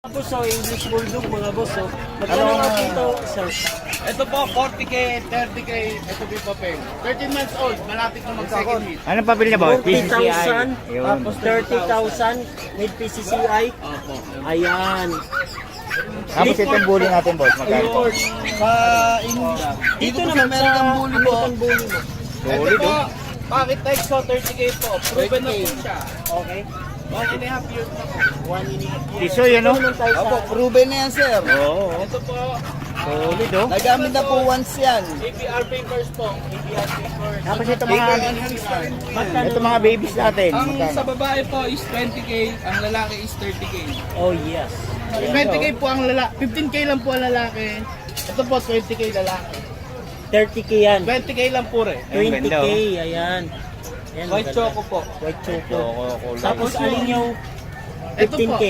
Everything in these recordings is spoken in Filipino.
Tapos so English Bulldog mga boss so. Magkano nga dito, sir? Ito po, 40k, 30k, ito po yung papel. 13 months old, malapit na mag-second hit. Anong pabili niya, boss? 40,000, Yun. tapos 30,000 with PCCI. Opo. Ayan. Tapos itong bully natin, boss. Magkano? Import. Dito po naman sa American Bully po. American Bully mo. Ito Solid, po, oh. Pocket Exo, 30k po. Proven na po siya. Okay. 1.5 years na po. 1.5 years. Tiso yun, no? Ito naman tayo sa Opo, proven na yan, sir. Oo. Ito po, Solid, oh. Nagamit na po once yan. APR papers po. APR papers. Tapos ito mga, magkano? ito mga babies natin. Ang sa Magkano? babae po is 20k, ang lalaki is 30k. Oh yes. 20k po ang lalaki, 15k lang po ang lalaki. Ito po 20k lalaki. 30k yan. 20k lang po rin. Ayun, 20k, ganda, oh. ayan. Ayan, White maganda. choco po. White choco. Kulay. Tapos alin yung Ito po. 15k.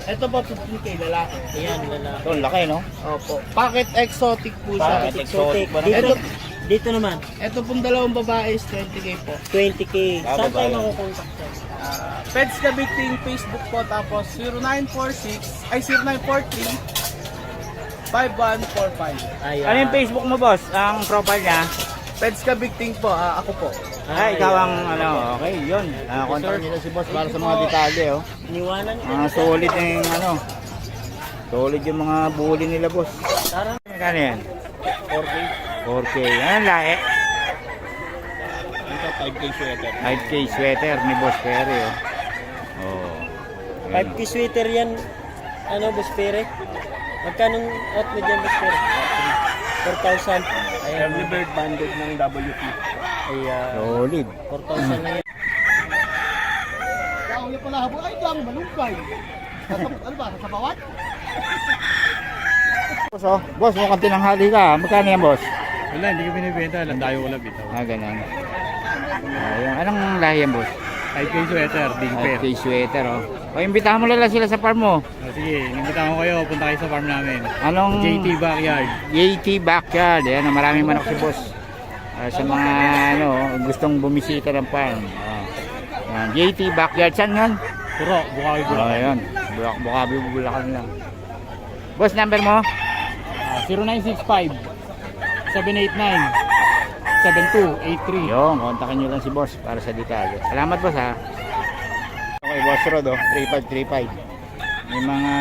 Ito po 15k lalaki. Ayan, lalaki. Ito, laki, no? Opo. Pocket exotic po siya. Pocket exotic ba naman? Dito, dito naman, Ito pong dalawang babae is 20k po. 20k. Ah, Saan tayo babae. makukontak sir? Pets the Big Thing Facebook po tapos 0945 Ayan. Ano yung Facebook mo, boss? Ang profile niya? Pets ka Big Thing po, ako po. Ikaw ang, ano, okay, yun. Contact nila si boss para sa mga detalye, oh. Niwanan ko. Solid yung, ano. Solid yung mga bully nila, boss. Tara. Magkano yan? 4k. 4K. Anong lahi? Ito 5k sweater. 5K sweater ni Boss Perry, oh. Oh. Ayan, 5k sweater yan. Ano, Boss Pere? Magkano out mo dyan, Boss Pere? 4,000. Ayan. Early bird banded ng WP. Ayan. Solid. 4,000 na yan. Kaya pala habo, ay dami malunggay. Ano ba, sa bawat? Boss, oh. Boss, mukhang tinanghali ka. Magkano yan, boss? Wala, hindi ko binibenta. Landayo ko lang bitaw. Ganun. Ayun. Anong lahi yan, boss? 5k sweater, big 5K sweater, oh. O, imbitahan mo lang sila sa farm mo. Sige, inimbitahan ko kayo, punta kayo sa farm namin. Anong... Backyard. JT Backyard. Ayan, maraming manok si boss. Sa mga, ano, gustong bumisita ng farm. Ayan, JT Backyard. Saan yun? Puro, Bukawi Ayan. Bukabi, Bulacan lang. Boss, number mo? 0965 789 7283. Yung, kontakin nyo lang si boss para sa detalye. Salamat boss ha. Okay, boss Rod, oh, 3535. May mga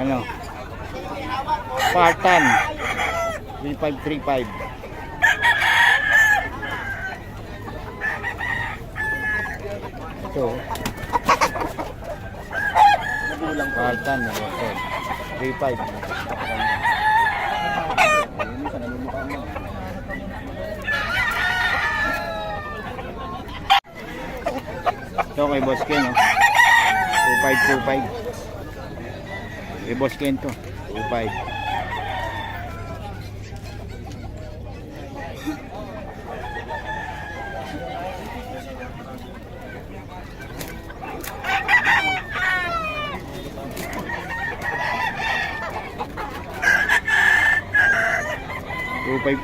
ano Spartan 3535. Ito Spartan, 35. Ito kay Boss Ken, no? 2525. Kay Boss Ken to. 25.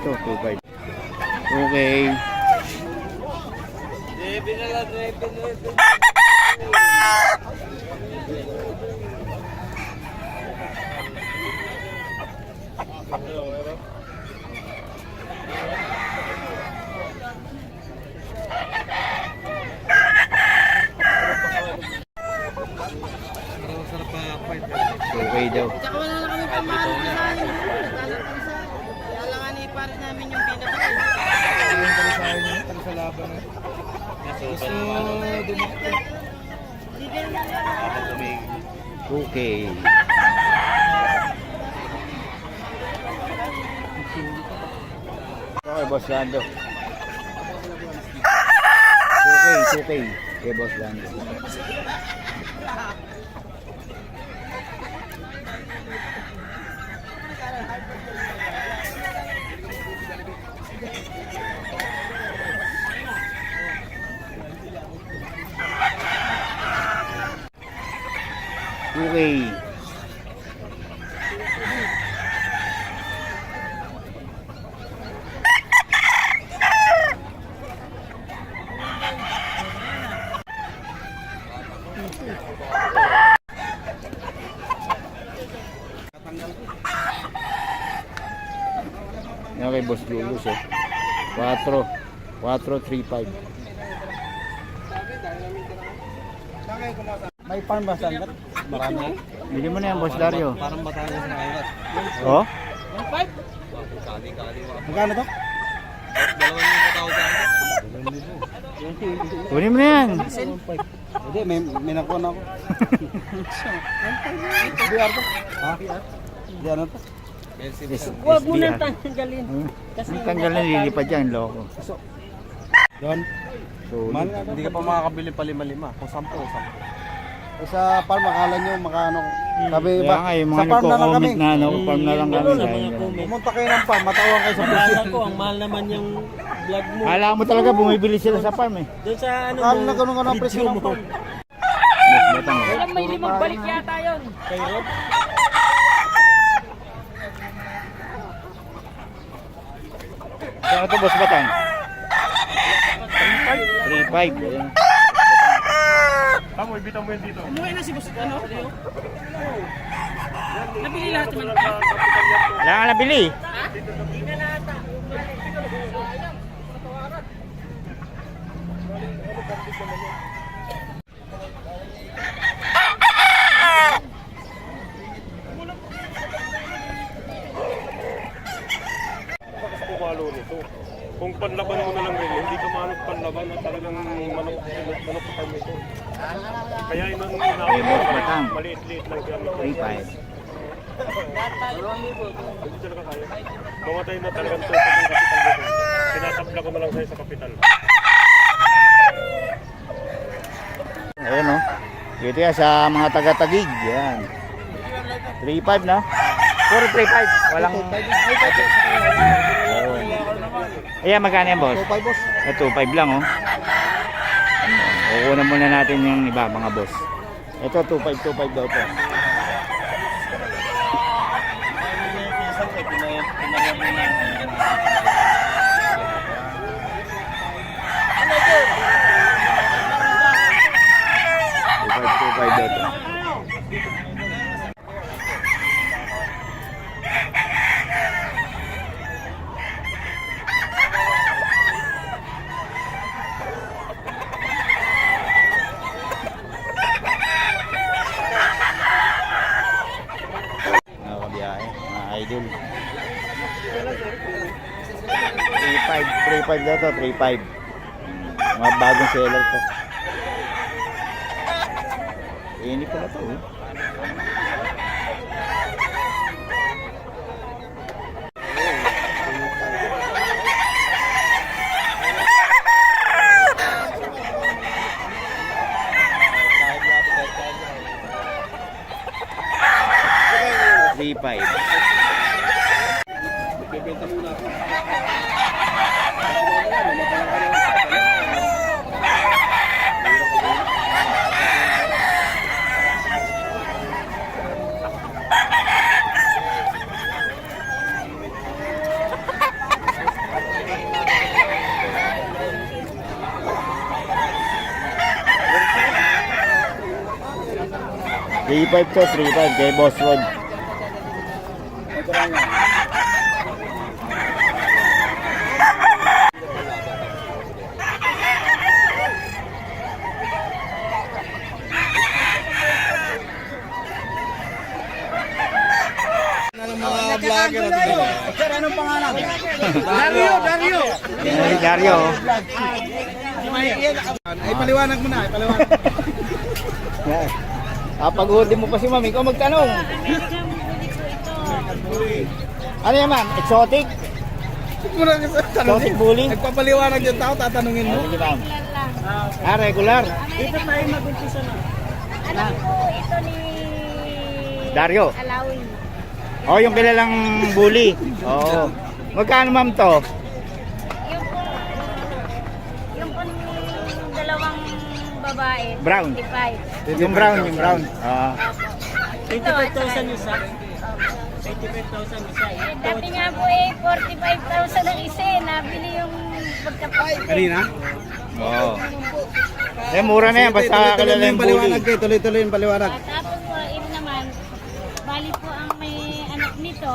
to, 25. Okay. Okay daw. Tsaka wala na kami pamahal na namin. Kaya lang nga ipare namin yung pinabay. Okay. Okay, Boss Lando. Okay. Okay, Boss Lando. Okay. kay Boss Julius eh. 4.35. May farm ba saan? Marami. Bili mo na yan, Boss Dario. Parang Batangas na kayo. Oh? Magkano to? Kunin mo na yan. Hindi, may nakuha na ako. DR to? Ha? Di ano to? Huwag mo nang tanggalin. Kasi tanggal na lilipad yan, loko. Doon? So, Hindi ka pa makakabili pa 5-5. Kung 10. Sa farm, akala nyo makano. Sabi kaya nga yung mga sa farm na lang kami. nagko-comment na, no? Farm na lang kami. Sa mga Dahil, comment. Pumunta kayo ng farm, matawang kayo sa Nabasa bullshit. ko, ang mahal naman yung vlog mo. Kala mo talaga bumibili sila sa farm eh. Doon sa ano Akala mo, na ganun ka ng presyo video ng mo. farm. Boss Batang eh. Alam, may 5 balik yata yun. Kay Rob. Saan ito, Boss Batang? 3.5. Ayan. Umuwi na si Boss, ano? Nabili lahat naman. Wala nga nabili. Pumalo nito. Kung panlaban mo na lang rin, hindi ka manok panlaban at talagang manok farm ito. Kaya inang Batang. maliit-liit lang siya. 3.5. Hindi talaga kaya. Mamatay na talagang tutok ng kapital dito. Tinatabla ko na lang sa'yo sa kapital. Ayan o. Dito yan sa mga taga-tagig. Yan. 3.5 na. Puro 3.5. Walang... Oh. Ayan, magkano yan, boss? 2.5 boss. 2.5 lang, oh. Kukunan muna natin yung iba, mga boss. Ito, 2.5 daw to. $2.5 daw to. Nakabiyahe, mga idol. 3.5 daw to, 3.5. Mga bagong seller to. Inip pala to, eh. $3.5 to, 3.5 kay Boss Rod. Mga vlogger natin. Sir, anong pangalan? Dario. Yan si Dario, oh. Ay, paliwanag mo na. Yan. Pag-hoodie mo pa si ma'am, ikaw magtanong. Ano yan, ma'am? Exotic? Exotic bully? Nagpapaliwanag yung tao, tatanungin mo. Sige, ma'am. Regular. Dito tayo mag-umpisa na. Alam ko ito ni Dario. Alawi. Oh, yung kilalang bully. Oh. Magkano, ma'am, to? Yung dalawang babae. Brown. 55. Yung brown. Ah. 25,000 isa. 25,000 isa. Dati nga po 45,000 ang isa eh. Nabili yung pagkapit. Kanina? Oo. Mura na yan, basta kilala yung bully. Tuloy-tuloy yung paliwanag. Tapos po, ito naman, Bali po ang may anak nito,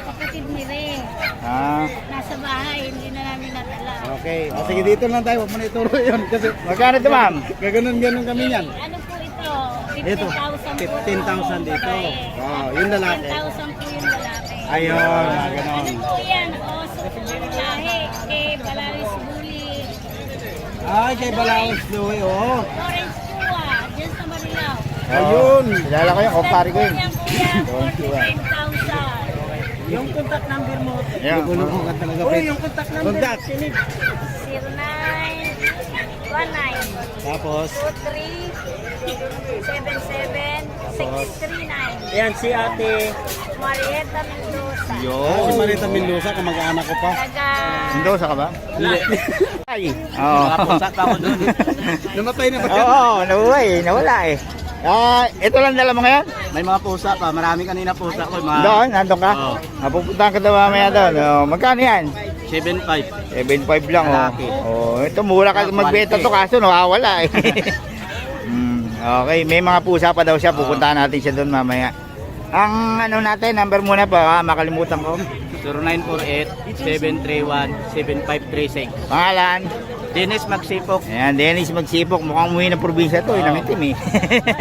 kapatid ni Ray. Ah, Nasa bahay, hindi na namin nadala. Okay. O, sige, dito lang tayo. Huwag mo na ituro yun. Kasi magkano ito, ma'am? gaganon-ganon kami yan. Ano po ito? Ito, 15,000 po. 15,000 dito. Babae. Oh, yung lalaki. 10,000 po yung lalaki. Ayun, ganon. Ano po yan? O, super lahi. Kay Palaris Bully. Ay, kay Balaos Louie, oh. Lawrence Chua, dyan sa Marilao. Ayun. Kilala ko yun, kumpare ko yun. Yan po yan, 45,000. Yung contact number mo. Yan. Gulo ko ka talaga, Oh, Pet. yung contact number. Contact. Sinip. 0919 Tapos, 2377 639. Yan, si ate. Marieta Mendoza. si Marita Mendoza, kamag-anak ko pa. Taga... Mendoza ka ba? Hindi. Ay. Oo. Nakapusak pa ako doon. Namatay na ba? Oo, nawala eh. Ah, ito lang dala mo ngayon? May mga pusa pa. Marami kanina pusa ko. Mga Doon, nandun ka? Oo. Napupuntahan ka daw mamaya doon. Oh, magkano yan? 7.5. 7.5 lang, oh. Lalaki. Oh, ito mura ka magbenta to kaso nawawala eh. Okay, may mga pusa pa daw siya. Pupuntahan natin siya doon mamaya. Ang ano natin, number muna pa, makalimutan ko. 0948-731-7536. Pangalan? Dennis Magsipok. Ayan, Dennis Magsipok. Mukhang umuwi ng probinsya to, nangitim eh.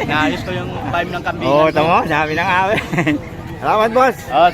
Naayos ko yung farm ng kambingan. Oo, tamo, sabi ng awe. Salamat, boss. Oh,